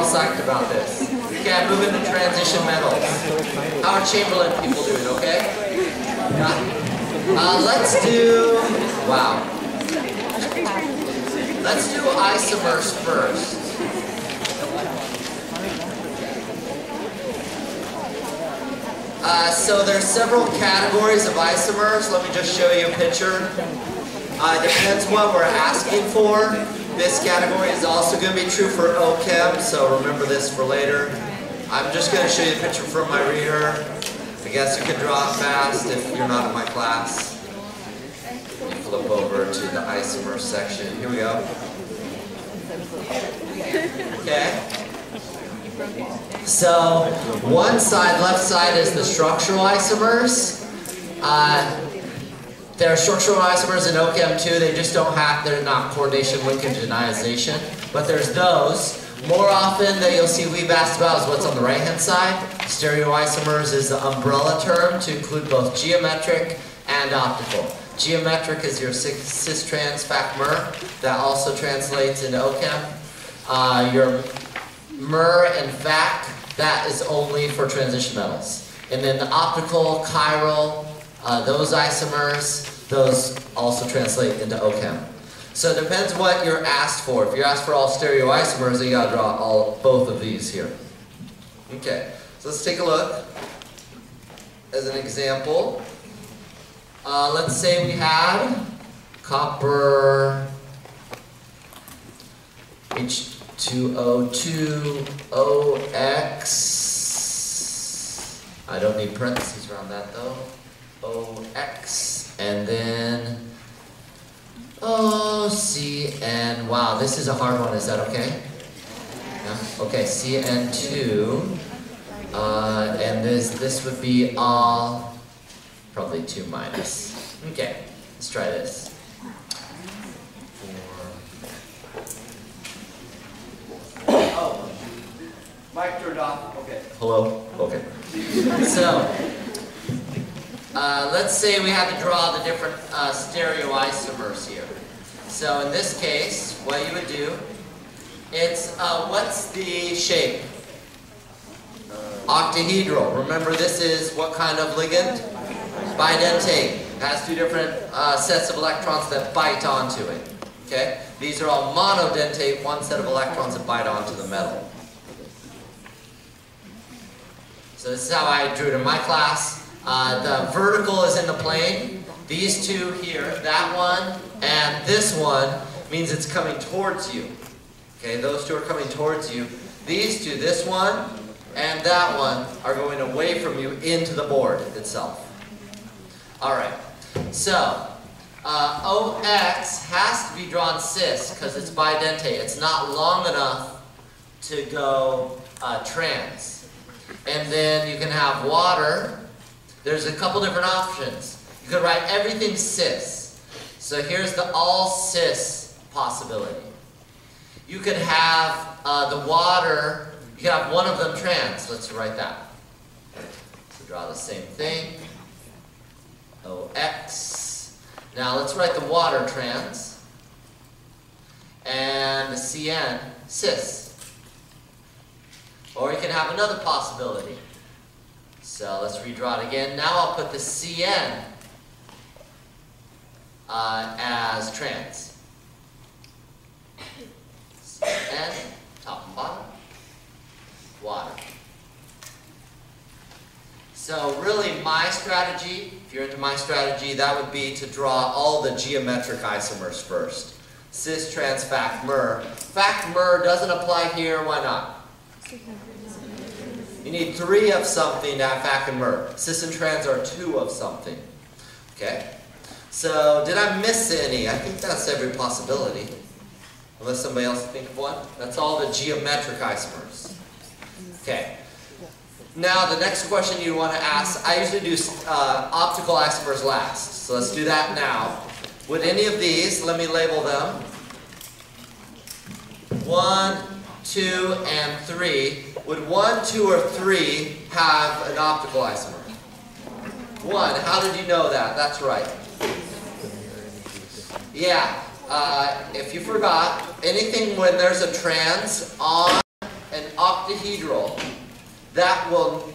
psyched about this. Okay, I'm moving to transition metals. How are Chamberlain people doing, okay? Let's do, wow. Let's do isomers first. So there's several categories of isomers. Let me just show you a picture. Depends what we're asking for. This category is also going to be true for OChem, so remember this for later. I'm just going to show you a picture from my reader. I guess you can draw it fast if you're not in my class. Flip over to the isomer section. Here we go. Okay. So one side, left side, is the structural isomers. There are structural isomers in OChem too. They just don't have, they're not coordination, linkage, and ionization. But there's those. More often that you'll see we've asked about is what's on the right hand side. Stereoisomers is the umbrella term to include both geometric and optical. Geometric is your cis-trans FAC-MER. That also translates into OChem. Your MER and FAC, that is only for transition metals. And then the optical, chiral, those isomers, those also translate into OChem. So it depends what you're asked for. If you're asked for all stereoisomers, then you gotta draw both of these here. Okay, so let's take a look. As an example, let's say we had copper H2O2OX. I don't need parentheses around that though. OX, and then CN. Wow, this is a hard one. Is that okay? Yeah? Okay, CN2, and this would be all probably 2 minus. Okay, let's try this. 4. Oh, mic turned off. Okay. Hello. Okay. So. Let's say we have to draw the different stereoisomers here. So in this case, what you would do, it's, what's the shape? Octahedral. Remember, this is what kind of ligand? Bidentate. It has 2 different sets of electrons that bite onto it. Okay? These are all monodentate, 1 set of electrons that bite onto the metal. So this is how I drew it in my class. The vertical is in the plane. These 2 here, that one and this one, means it's coming towards you. Okay, those 2 are coming towards you. These 2, this one and that one, are going away from you into the board itself. Alright, so OX has to be drawn cis because it's bidentate. It's not long enough to go trans. And then you can have water. There's a couple different options. You could write everything cis. So here's the all cis possibility. You could have the water, you could have one of them trans. Let's write that. So draw the same thing. OX. Now let's write the water trans. And the CN cis. Or you can have another possibility. So let's redraw it again. Now I'll put the CN as trans. CN, top and bottom, water. So really my strategy, if you're into my strategy, that would be to draw all the geometric isomers first. Cis, trans, FAC, MER. FAC, MER doesn't apply here, why not? You need 3 of something to have FAC and MER. Cis and trans are 2 of something. Okay? So, did I miss any? I think that's every possibility. Unless somebody else think of one. That's all the geometric isomers. Okay. Now, the next question you want to ask, I usually do optical isomers last. So let's do that now. Would any of these, let me label them. 1, 2, and 3. Would 1, 2, or 3 have an optical isomer? 1. How did you know that? That's right. Yeah. If you forgot, anything when there's a trans on an octahedral, that will,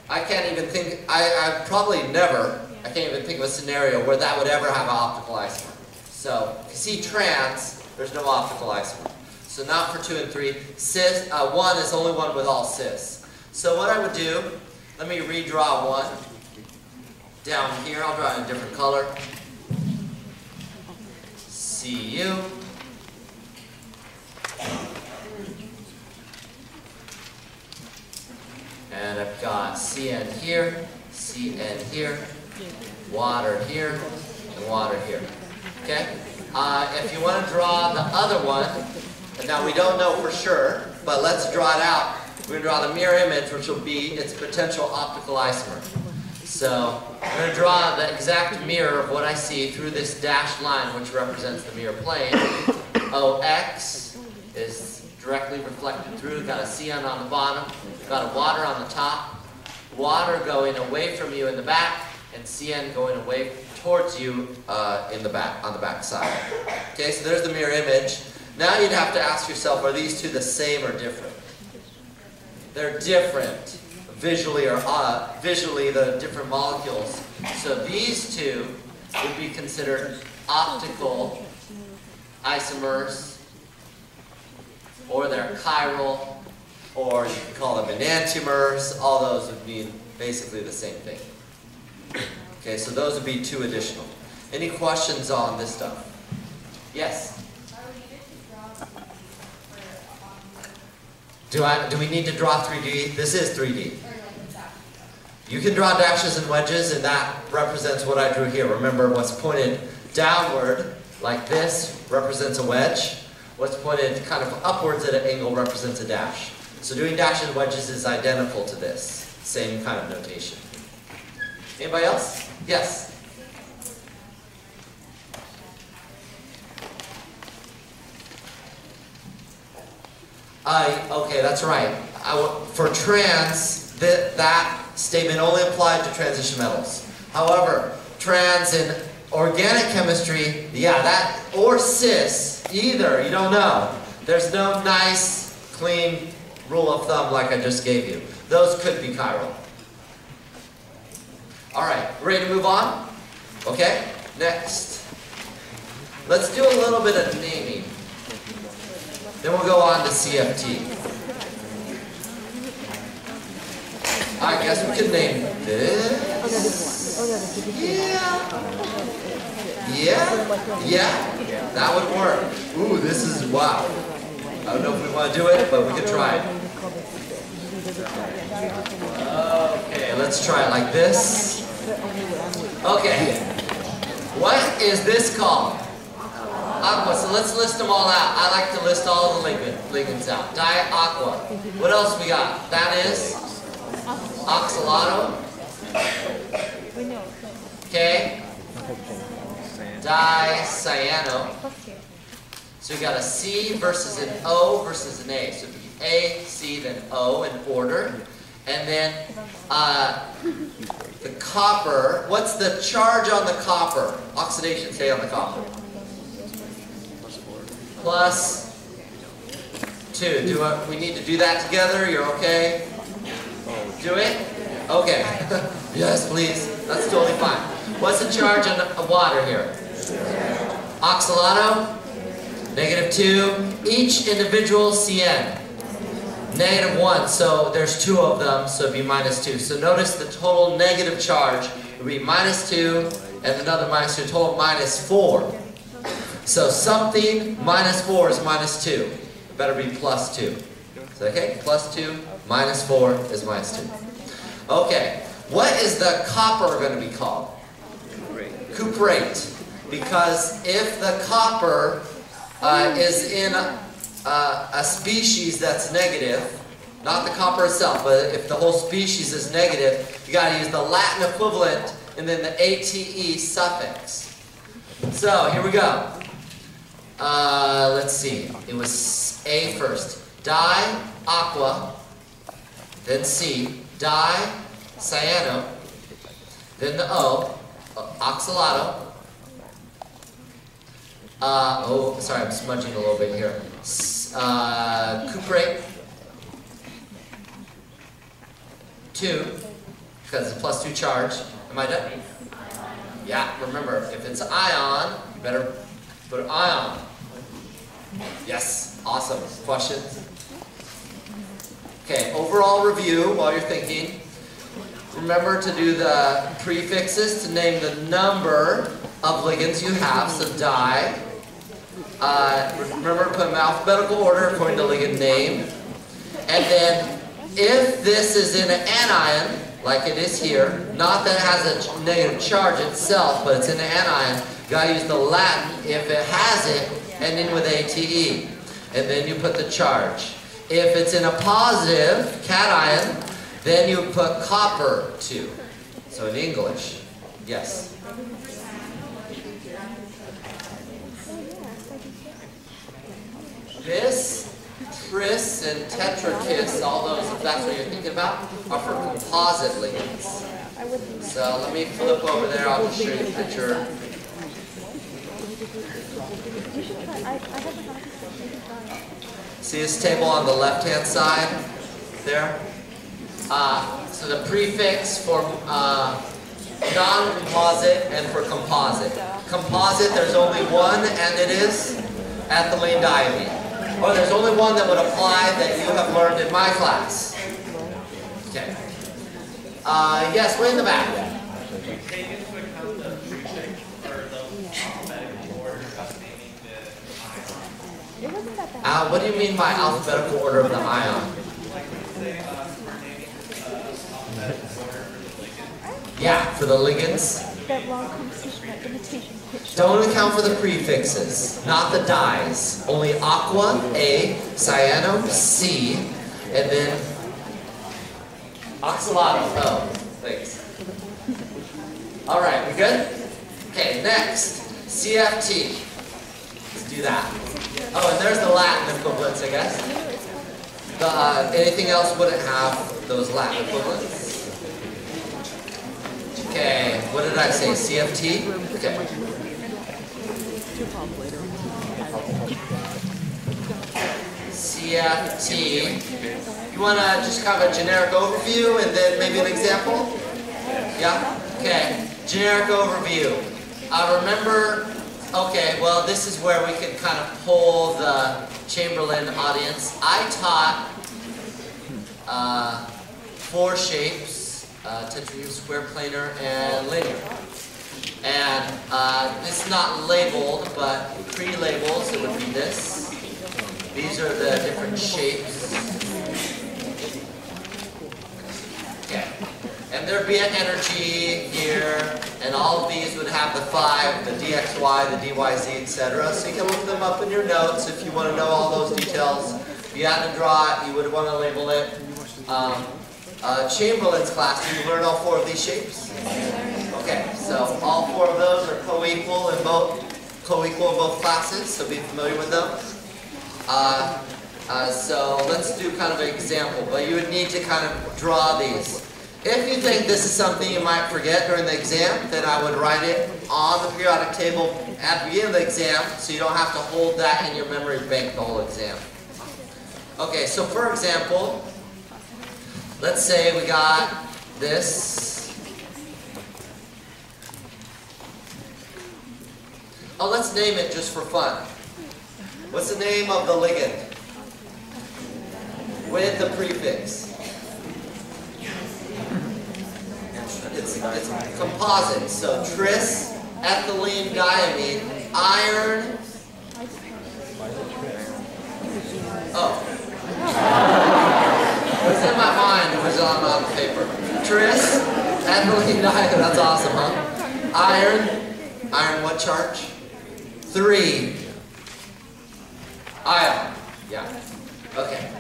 I can't even think, I probably never, I can't even think of a scenario where that would ever have an optical isomer. So, if you see trans, there's no optical isomer. So not for 2 and 3. Cis, 1 is the only one with all cis. So what I would do, let me redraw 1 down here. I'll draw it in a different color. Cu. And I've got Cn here, Cn here, water here, and water here. Okay? If you want to draw the other one, and now we don't know for sure, but let's draw it out. We're going to draw the mirror image, which will be its potential optical isomer. So I'm going to draw the exact mirror of what I see through this dashed line, which represents the mirror plane. OX is directly reflected through. Got a Cn on the bottom. Got a water on the top. Water going away from you in the back, and Cn going away towards you in the back, on the back side. Okay, so there's the mirror image. Now you'd have to ask yourself, are these two the same or different? They're different visually, or visually the different molecules. So these two would be considered optical isomers, or they're chiral, or you can call them enantiomers. All those would mean basically the same thing. Okay, so those would be 2 additional. Any questions on this stuff? Yes? Do we need to draw 3D? This is 3D. You can draw dashes and wedges, and that represents what I drew here. Remember, what's pointed downward, like this, represents a wedge. What's pointed kind of upwards at an angle represents a dash. So doing dashes and wedges is identical to this. Same kind of notation. Anybody else? Yes? Okay, that's right. For trans, that statement only applied to transition metals. However, trans in organic chemistry, yeah, that, or cis, either, you don't know. There's no nice, clean rule of thumb like I just gave you. Those could be chiral. Alright, ready to move on? Okay, next. Let's do a little bit of naming. Then we'll go on to CFT. I guess we could name this. Yeah, that would work. Ooh, this is, wow. I don't know if we want to do it, but we could try it. Okay, let's try it like this. Okay, what is this called? Aqua, so let's list them all out. I like to list all the ligands out. Diaqua. What else we got? That is oxalato. Okay. Dicyano. So we got a C versus an O versus an A. So it would be A, C, then O in order. And then the copper. What's the charge on the copper? Oxidation state on the copper. Plus 2. We need to do that together? You're okay? Do it? Okay. Yes, please. That's totally fine. What's the charge on water here? Oxalato? -2. Each individual Cn. -1. So there's 2 of them, so it'd be -2. So notice the total negative charge would be -2 and another -2. Total -4. So something -4 is -2. It better be +2. So, okay, +2, -4 is -2. Okay, what is the copper going to be called? Cuprate. Because if the copper is in a species that's negative, not the copper itself, but if the whole species is negative, you got to use the Latin equivalent and then the ATE suffix. So, here we go. Let's see. It was A first. Diaqua, then C. Dicyano, then the O. Oxalato. Oh, sorry, I'm smudging a little bit here. Cuprate. 2, because it's +2 charge. Am I done? Yeah, remember, if it's ion, you better put an ion. Yes, awesome. Questions? Okay, overall review while you're thinking. Remember to do the prefixes to name the number of ligands you have, so di. Remember to put them in alphabetical order according to ligand name. And then, if this is in an anion, like it is here, not that it has a negative charge itself, but it's in an anion, you gotta use the Latin if it has it, ending with ate. And then you put the charge. If it's in a positive cation, then you put copper to. So in English, yes. Bis, tris, and tetrakis, all those, if that's what you're thinking about, are for composite ligands. So let me flip over there, I'll just show you a picture. See this table on the left-hand side there? So the prefix for non-composite and for composite. Composite, there's only one, and it is ethylene diamine. Or there's only one that would apply that you have learned in my class. Okay. Yes, way in the back. Take into account the prefix or the alphabetical order of naming the ion. What do you mean by alphabetical order of the ion? Like say, naming alphabetical order for the ligand. Yeah, for the ligands. Don't account for the prefixes, not the dyes. Only aqua, A, cyanum, C, and then oxalato, O. Thanks. All right, we good? Okay, next, CFT. Let's do that. Oh, and there's the Latin equivalents, I guess. Anything else wouldn't have those Latin equivalents? Okay, what did I say? CFT? Okay. CFT. You want to just kind of a generic overview and then maybe an example? Yeah? Okay. Generic overview. Remember, okay, well, this is where we can kind of poll the Chamberlain audience. I taught 4 shapes, tetrahedral, square, planar, and linear. And it's not labeled, but pre-labels, it would be this. These are the different shapes. Okay. And there'd be an energy here, and all of these would have the 5, the dxy, the dyz, etc. So you can look them up in your notes if you want to know all those details. If you had to draw it, you would want to label it. Chamberlain's class, did you learn all 4 of these shapes? Okay, so all 4 of those are co-equal in both classes, so be familiar with them. So let's do kind of an example, but you would need to kind of draw these. If you think this is something you might forget during the exam, then I would write it on the periodic table at the beginning of the exam, so you don't have to hold that in your memory bank the whole exam. Okay, so for example, let's say we got this. Oh, let's name it just for fun. What's the name of the ligand with the prefix? It's composite, so tris, ethylene diamine, iron. Oh. It was in my mind, it was on the paper. Tris, ethylene diamine, that's awesome, huh? Iron what charge? 3. Ion. Yeah. Okay.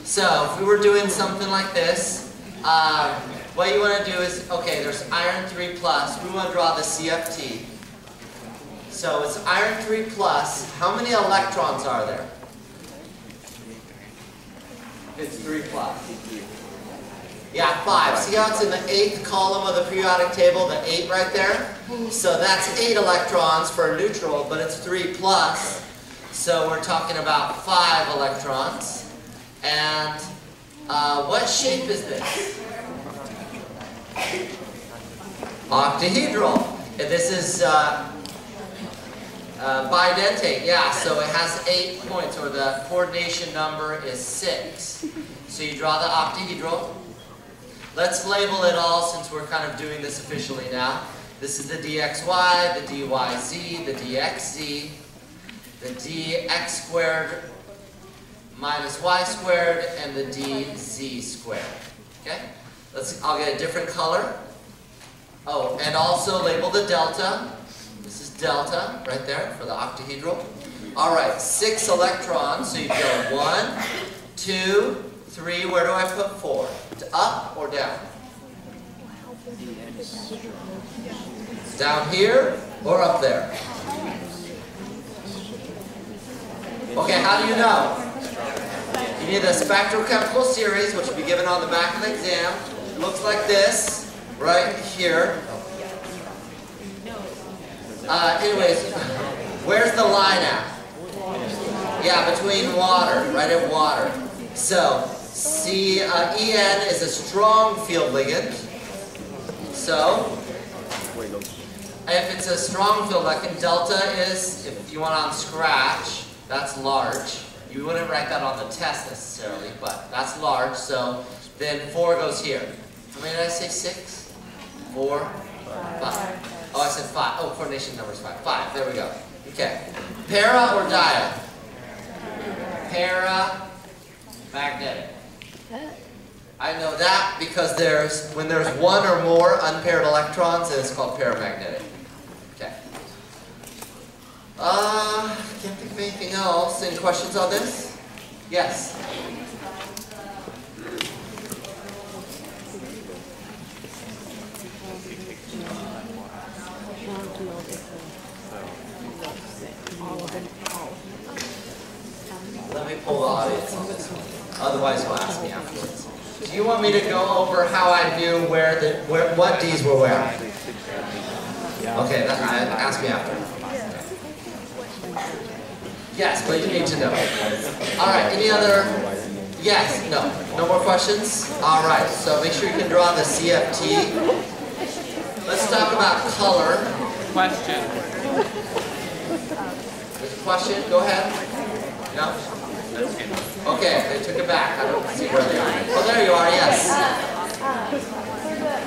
So if we were doing something like this, what you want to do is, okay, there's iron 3+. We want to draw the CFT. So it's iron 3+. How many electrons are there? It's 3+. Yeah, 5. See how it's in the 8th column of the periodic table, the 8 right there? So that's 8 electrons for a neutral, but it's 3+. So we're talking about 5 electrons. And what shape is this? Octahedral. And this is bidentate, yeah, so it has 8 points, or the coordination number is 6. So you draw the octahedral. Let's label it all since we're kind of doing this officially now. This is the dxy, the dyz, the dxz, the dx squared minus y squared, and the dz squared. Okay? I'll get a different color. Oh, and also label the delta. This is delta right there for the octahedral. All right, 6 electrons, so you go 1, 2, 3. Where do I put 4? Up or down? Down here or up there? Okay, how do you know? You need the spectrochemical series, which will be given on the back of the exam. It looks like this, right here. Anyways, where's the line at? Yeah, between water, right at water. So, En is a strong field ligand. So, if it's a strong field ligand, delta is, if you want on scratch, that's large. You wouldn't write that on the test necessarily, but that's large. So, then 4 goes here. How many did I say? 6? 4? 5. Oh, I said 5. Oh, coordination number is 5. 5, there we go. Okay. Para or dia? Paramagnetic. I know that because when there's 1 or more unpaired electrons, then it's called paramagnetic. Okay. Can't think of anything else. Any questions on this? Yes. Let me pull the audience on this one. Otherwise, you'll ask me afterwards. Do you want me to go over how I knew what D's were where? Okay, ask me after. Yes, but you need to know. All right, any other? Yes, no. No more questions? All right, so make sure you can draw the CFT. Let's talk about color. Question. There's a question? Go ahead. No? Okay, they took it back. I don't see where they are. Oh, there you are, yes.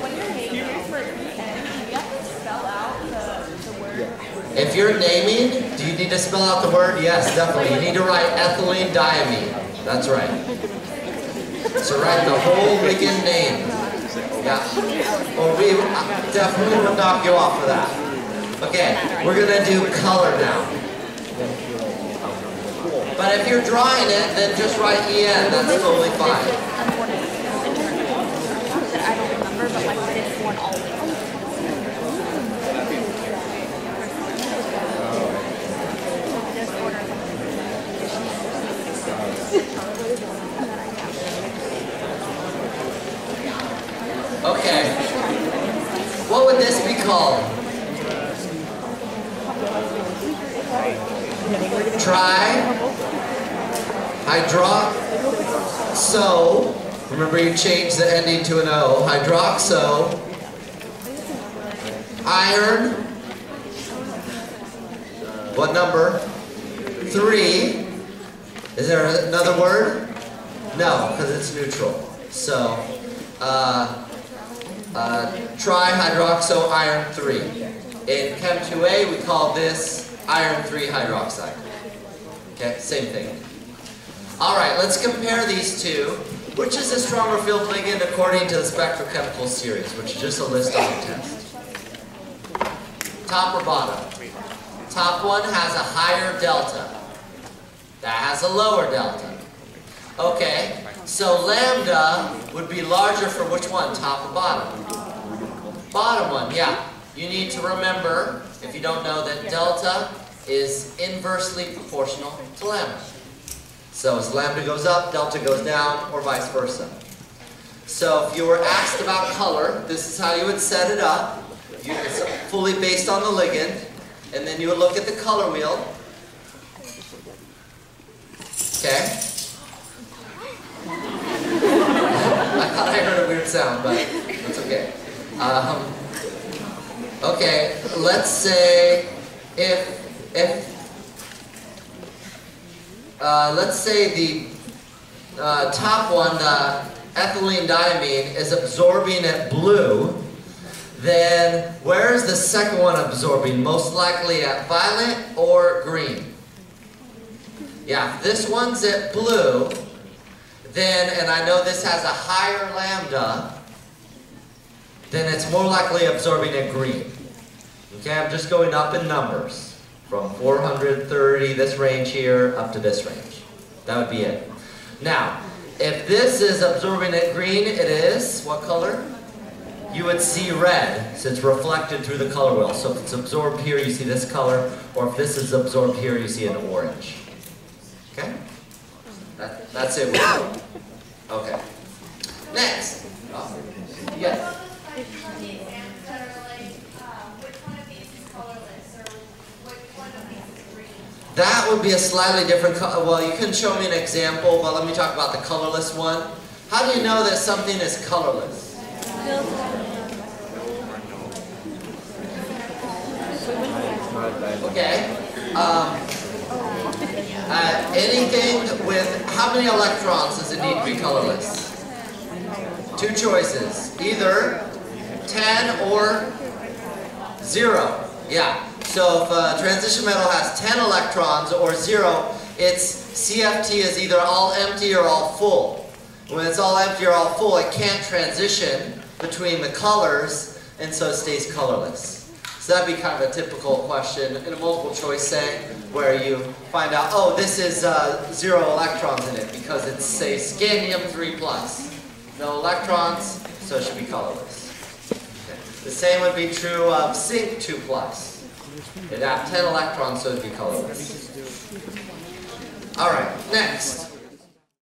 When you're naming, you have to spell out the word. If you're naming, do you need to spell out the word? Yes, definitely. You need to write ethylene diamine. That's right. So write the whole ligand name. Yeah. Or we definitely would knock you off for that. Okay, we're going to do color now. But if you're drawing it, then just write EN. That's totally fine. I don't remember, but like this one always. Okay. What would this be called? Hydroxo. Remember you changed the ending to an O. Hydroxo. Iron. What number? 3. Is there another word? No, because it's neutral. So, trihydroxo iron 3. In Chem 2A, we call this iron 3 hydroxide. Okay, same thing. All right, let's compare these two. Which is a stronger field ligand according to the spectrochemical series, which is just a list on the test. Top or bottom? Top one has a higher delta. That has a lower delta. Okay, so lambda would be larger for which one, top or bottom? Bottom one, yeah. You need to remember, if you don't know, that delta is inversely proportional to lambda. So as lambda goes up, delta goes down, or vice versa. So if you were asked about color, this is how you would set it up. It's fully based on the ligand, and then you would look at the color wheel. Okay? I thought I heard a weird sound, but that's okay. Okay, let's say let's say the top one, the ethylene diamine, is absorbing at blue, then where is the second one absorbing? Most likely at violet or green? Yeah, if this one's at blue, then, and I know this has a higher lambda, then it's more likely absorbing at green. Okay, I'm just going up in numbers. From 430, this range here, up to this range. That would be it. Now, if this is absorbing at green, it is, what color? You would see red, so it's reflected through the color wheel. So if it's absorbed here, you see this color, or if this is absorbed here, you see an orange. Okay? That's it. Okay. Next. Oh. Yes. That would be a slightly different color. Well, you can show me an example, but let me talk about the colorless one. How do you know that something is colorless? Okay. Anything with, how many electrons does it need to be colorless? Two choices. Either 10 or 0. Yeah. So if a transition metal has 10 electrons or 0, its CFT is either all empty or all full. When it's all empty or all full, it can't transition between the colors, and so it stays colorless. So that'd be kind of a typical question in a multiple choice, say, where you find out, oh, this is 0 electrons in it because it's, say, scandium 3+. No electrons, so it should be colorless. Okay. The same would be true of zinc 2+. It'd have 10 electrons, so it'd be colorless. All right, next.